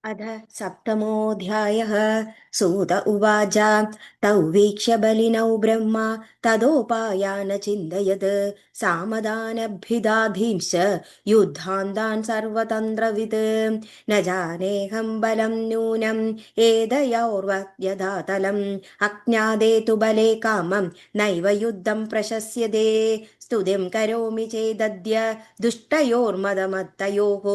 अध सप्तमोऽध्यायः। सूत उवाच तौ वीक्ष्य बलिनौ ब्रह्मा तदोपायानचिन्तयत् सामदानभिदाधींश्च युद्धान्तान् सर्वतन्त्रवित् न जानेऽहं बलं नूनम् एतयोर्वयदातलम् अज्ञाते तु बले कामं नैव युद्धं प्रशस्यते स्तुतिं करोमि चेदद्य दुष्टयोर्मदमत्तयोः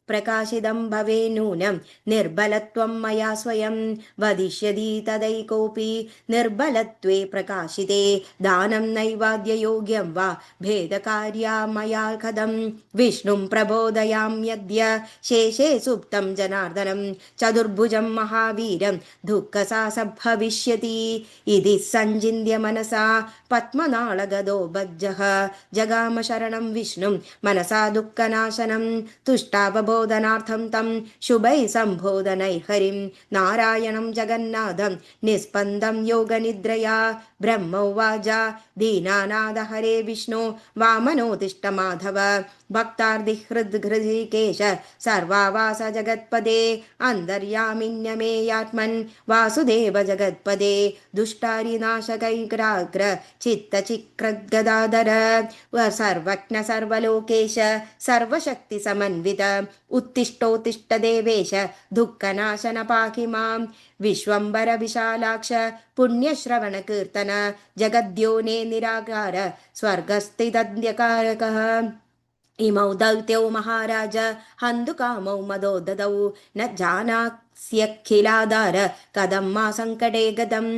प्रकाशितं भवे नूनं निर्बलत्वं मया स्वयं वदिष्यति तदैकोऽपि निर्बलत्वे प्रकाशिते दानं नैवाद्ययोग्यं वा भेदकार्या मया कथं विष्णुं प्रबोधयाम्यद्य शेषे सुप्तं जनार्दनं चतुर्भुजं महावीरं दुःखसासभविष्यति इति सञ्चिन्त्य मनसा पद्मनाळगदो बज्जः जगाम शरणं विष्णुं मनसा दुःखनाशनं तुष्टावबोधनार्थं तं शुभैः सम्बोधनैः हरिं नारायणं जगन्नाथं निस्पन्दं योगनिद्रया ब्रह्मोवाच दीनानाद हरे विष्णु वामनोत्तिष्ठ माधव भक्तार्दिहृद्हृदिकेश सर्वावास जगत्पदे अन्तर्यामिन्यमेयात्मन् वासुदेव जगत्पदे दुष्टारिनाशकैग्राग्र चित्तचिक्रगदाधर सर्वज्ञ सर्वलोकेश सर्वशक्तिसमन्वित उत्तिष्ठोत्तिष्ठ देवेश दुःखनाशन पाहि मां विश्वम्बर विशालाक्ष पुण्यश्रवणकीर्तन जगद्योने निराकार स्वर्गस्थितन्ध्यकारकः इमौ दौत्यौ महाराज हन्तुकामौ मदो ददौ न जानास्यखिलाधार कथं मा सङ्कटे गतम्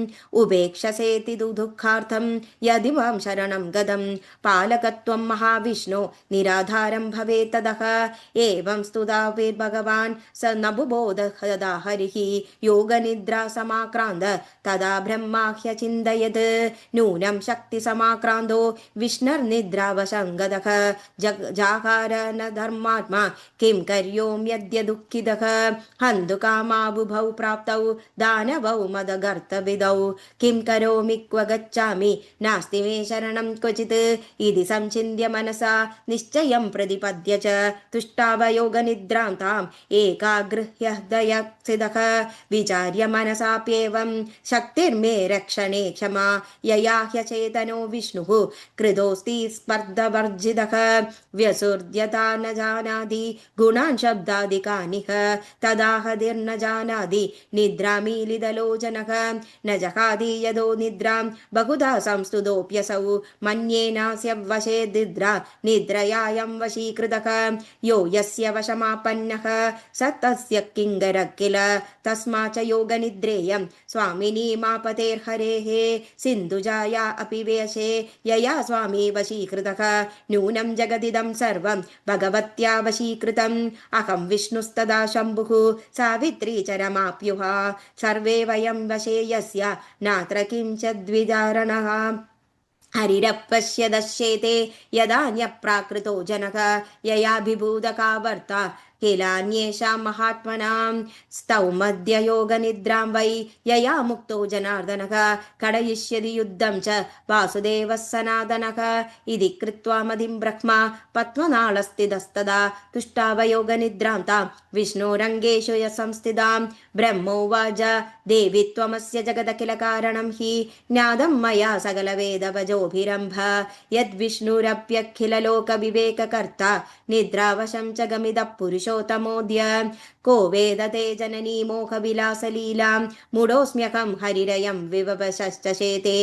उपेक्षसेति दुःखार्थं यदि मां शरणं गतं पालकत्वं महाविष्णु निराधारं भवेत् ततः एवं स्तुताभिर्भगवान् स न बुबोध तदा हरिः योगनिद्रा समाक्रान्त तदा ब्रह्माह्यचिन्तयत् नूनं शक्तिसमाक्रान्तो विष्णुर्निद्रावशङ्गतः जाहार न धर्मात्मा किं कर्योम्यद्य दुःखितः हन्तुकामाबुभौ प्राप्तौ दानवौ मदगर्तविदौ किं करोमि क्व गच्छामि नास्ति मे शरणं क्वचित् इति संचिन्त्य मनसा निश्चयं प्रतिपद्य च तुष्टावयोगनिद्रां ताम् एकागृह्य हृदयस्थितः विचार्य मनसाप्येवं शक्तिर्मे रक्षणे क्षमा यया ह्यचेतनो विष्णुः कृतोऽस्ति स्पर्धवर्जितः व्यसुर्यता न जानाति गुणान् शब्दादिकानिह तदा हदिर्न जानाति निद्रामीलितलोचनः न जहाति यदो निद्रां बहुधा संस्तुतोऽप्यसौ मन्येनास्य वशे निद्रा निद्रयायं वशीकृतः यो यस्य वशमापन्नः स तस्य किङ्करः किल तस्माच्च योगनिद्रेयं स्वामिनी मापतेर्हरेः सिन्धुजाया अपि वेशे यया स्वामी वशीकृतः नूनं जगदिदं सर्वं भगवत्या वशीकृतम् अहं विष्णुस्तदा शम्भुः सावित्री च रमाप्युहा सर्वे वयं वशे यस्य नात्र किञ्चिद्विचारणः हरिरपश्यदश्येते यदान्यप्राकृतो जनः ययाभिभूतका वर्ता किलान्येषां महात्मनां स्तौ मध्य योगनिद्रां वै यया मुक्तो जनार्दनः कडयिष्यति युद्धं च वासुदेवः सनातनः इति कृत्वा मदिं ब्रह्मा पद्मनाळस्थितस्तदा तुष्टावयोगनिद्रां तां विष्णोरङ्गेषु संस्थितां ब्रह्मोवाच देवि त्वमस्य जगदखिलकारणं हि ज्ञातं मया सकलवेदवजोभिरम्भ यद्विष्णुरप्यखिललोकविवेककर्ता निद्रावशं च गमिदः पुरुषोत्तमोऽद्य को वेदते जननी मोहविलासलीलां मूढोऽस्म्यहं हरिरयं विवशश्चेते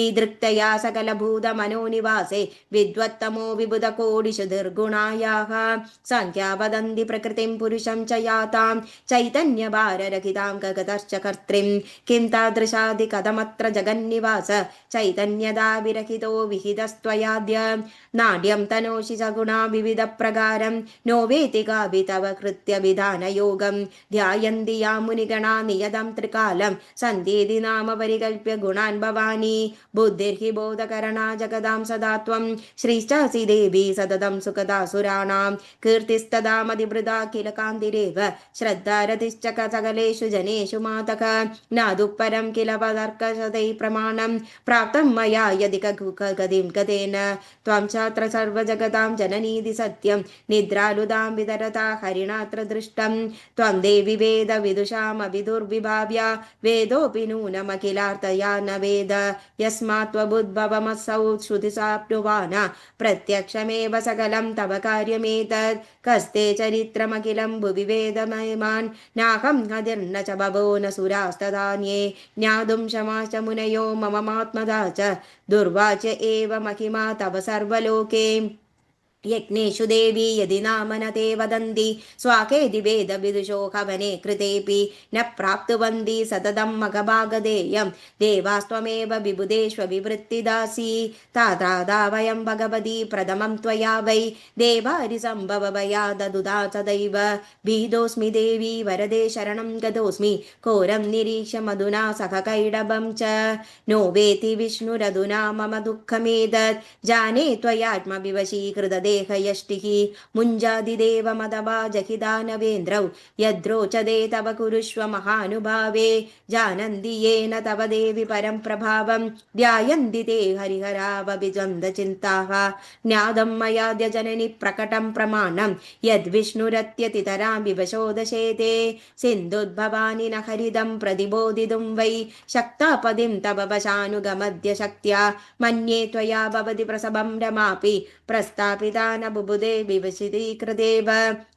ईदृक्तया सकलभूतमनोनिवासे विद्वत्तमो विबुधकोटिषु दुर्गुणायाः संख्या वदन्ति प्रकृतिं पुरुषं च यातां चैतन्यभाररहितां गगतश्च कर्त्रीं किं तादृशादि कथमत्र जगन्निवास चैतन्यदा विरहितो विहितस्त्वयाद्य नाड्यं तनोषि सगुणा विविधप्रकारं नो वेति कापि तव कृत्य विधानयोगं ध्यायन्ति या मुनिगणा नियतं त्रिकालं सन्ध्येति नाम परिकल्प्य गुणान् भवानी बुद्धिर्हि बोधकरणा जगदां सदा त्वं श्रीश्चासि देवी सततं सुखदासुराणां कीर्तिस्तदा मदिवृदा किल कान्तिरेव श्रद्धारतिश्च सकलेषु जनेषु मातक नादुपरं किल पदर्कशतै प्रमाणं प्राप्तं मया यदि गतिं गतेन त्वं चात्र सर्वजगतां जननीति सत्यं निद्रालुदां वितरता हरिणात्र दृष्टं त्वं देवि वेदविदुषामविदुर्विभाव्या वेदोऽपि नूनमखिलार्तया न वेद यस्मात् त्वबुद्भवमसौ श्रुतिसाप्नुवान प्रत्यक्षमेव सकलं तव कार्यमेतत् कस्ते चरित्रमखिलं भुवि वेदमयमान् नाहं हदिर्न च बभो न सुरास्तदान्ये ज्ञातुं क्षमाश्च मुनयो मम मात्मदा च दुर्वाच्य एव महिमा तव सर्वलोके यज्ञेषु देवी यदि नाम न ते वदन्ति स्वाकेति वेदविदुषो हवने कृतेऽपि न प्राप्नुवन्ति सततं मघभागधेयं देवास्त्वमेव विबुधेष्वभिवृत्तिदासि ताता वयं भगवती प्रथमं त्वया वै देवारिसम्भवया ददुदा सदैव भीतोऽस्मि देवी वरदे शरणं गतोऽस्मि घोरं निरीक्ष्य मधुना सह कैडभं च नो वेति विष्णुरधुना मम दुःखमेतत् जाने त्वयात्मविवशीकृत देहयष्टिः मुञ्जादिदेवमदवा जहिदानवेन्द्रौ यद्रोचदे तव कुरुष्व महानुभावे जानन्ति येन तव देवि परं प्रभावं ध्यायन्ति ते हरिहरावभिजन्दचिन्ताः ज्ञातं मयाद्य जननि प्रकटं प्रमाणं यद्विष्णुरत्यतितरां विवशोदशेते सिन्धुद्भवानि न हरिदं प्रतिबोधितुं वै शक्तापदिं तव वशानुगमद्य शक्त्या मन्ये त्वया भवति प्रसभं रमापि प्रस्तापिता न बुबुधे विवशितीकृतेव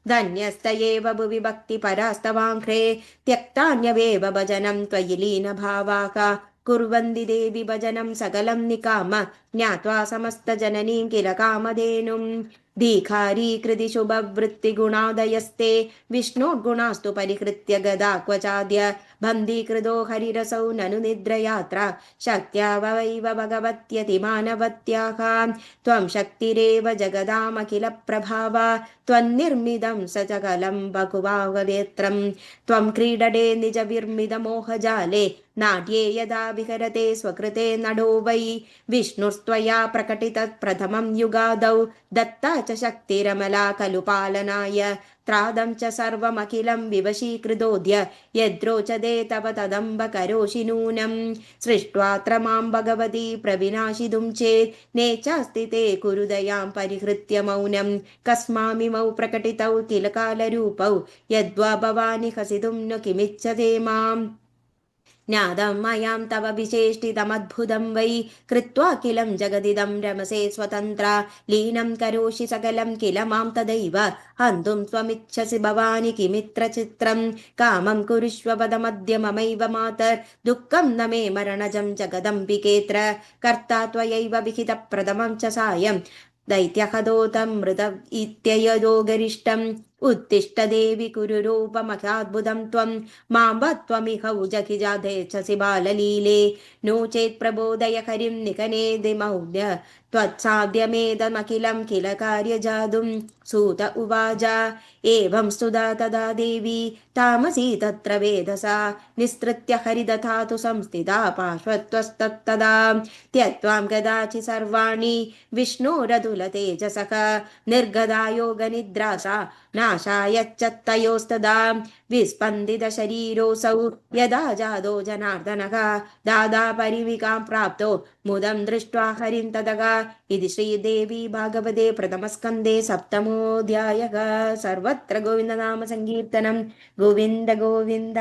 धन्यस्त एव भुवि भक्तिपरास्तवाङ्घ्रे त्यक्तान्यवेव भजनं त्वयि लीनभावाः कुर्वन्ति देवि भजनं सकलं निकाम ज्ञात्वा समस्तजननीं किल कामधेनुं धीखारीकृति शुभवृत्तिगुणादयस्ते विष्णोर्गुणास्तु परिहृत्य गदा क्वचाद्य बन्धीकृतो हरिरसौ ननु निद्रयात्रा शक्त्या वैव भगवत्यतिमानवत्याः त्वं शक्तिरेव जगदामखिलप्रभावा त्वन्निर्मिदं सचकलं बहुबाहवेत्रं त्वं क्रीडटे निजविर्मिदमोहजाले नाट्ये यदा विहरते स्वकृते नडो वै विष्णुस्त्वया प्रकटितः प्रथमं युगादौ दत्ता च शक्तिरमला खलु पालनाय त्रादं च सर्वमखिलं विवशीकृतोऽद्य यद्रोचते तव तदम्ब करोषि नूनं सृष्ट्वात्र मां भगवती प्रविनाशितुं चेत् नेचास्ति ते कुरुदयां परिहृत्य मौनं कस्मामिमौ प्रकटितौ किल कालरूपौ यद्वा भवानि हसितुं न किमिच्छते माम् ज्ञातं मयां तव विचेष्टितमद्भुतं वै कृत्वा किलं जगदिदं रमसे स्वतन्त्रा लीनं करोषि सकलं किल मां तदैव हन्तुं त्वमिच्छसि भवानि किमित्र चित्रं कामं कुरुष्व पदमद्य ममैव मातर् दुःखं न मे मरणजं जगदम्बिकेऽत्र कर्ता त्वयैव विहितः प्रथमं च सायं दैत्यहदोतं मृत इत्ययदो गरिष्ठम् उत्तिष्ठ देवि कुरु रूपमख्याद्भुतं त्वं मां त्वमिह उजखिजाधेच्छसि बाललीले नो चेत् प्रबोधय हरिं निकनेदिमौल्य त्वत्साध्यमेदमखिलं किल कार्यजातुं सूत उवाच एवं स्तुता तदा देवी तामसी तत्र वेदसा निस्तृत्य हरिदधातु संस्थिता पार्श्वत्वस्तत्तदा त्यक्त्वां कदाचि सर्वाणि विष्णोरतुलतेजसः निर्गदा योगनिद्रासा नाशायच्चत्तयोस्तदा विस्पन्दितशरीरोऽसौ यदा जातो जनार्दनः दादा परिविकां प्राप्तो मुदं दृष्ट्वा हरिं तदगा इति श्रीदेवी भागवते प्रथमस्कन्धे सप्तमोऽध्यायः सर्वत्र गोविन्दनाम संकीर्तनं गोविन्द गोविन्द।